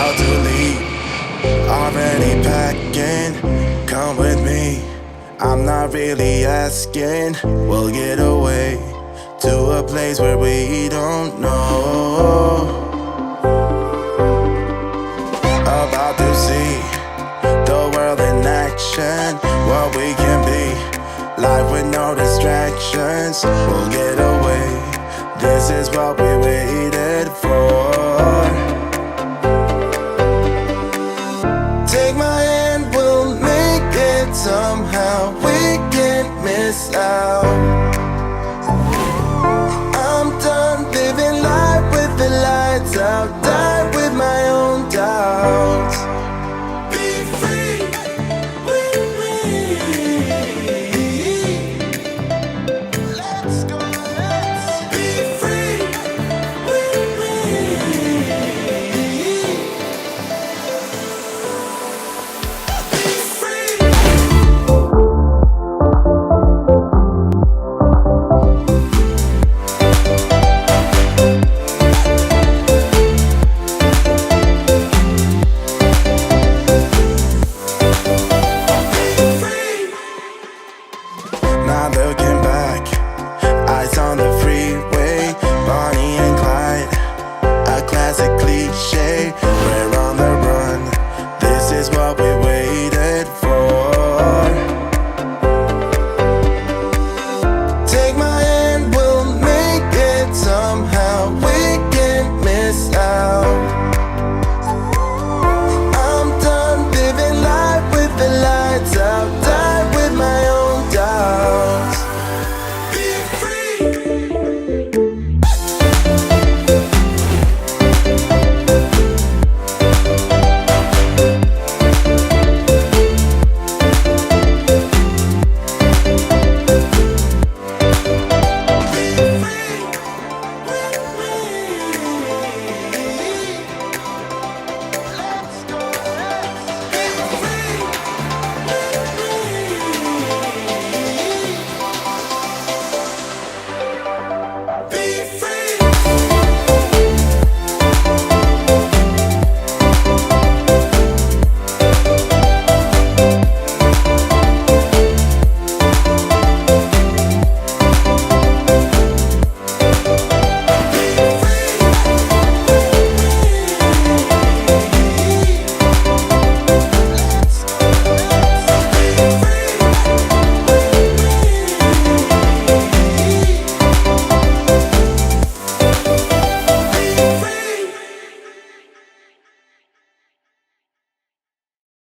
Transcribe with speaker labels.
Speaker 1: about to leave, already packing. Come with me, I'm not really asking. We'll get away to a place where we don't know. About to see the world in action, what we can be, life with no distractions. We'll get away, this is what we waited for. Take my hand, we'll make it somehow. We can't miss out. I'm done living life with the lights out. Die with my own doubts. Be free with me. Let's go, let's be free with me. Not looking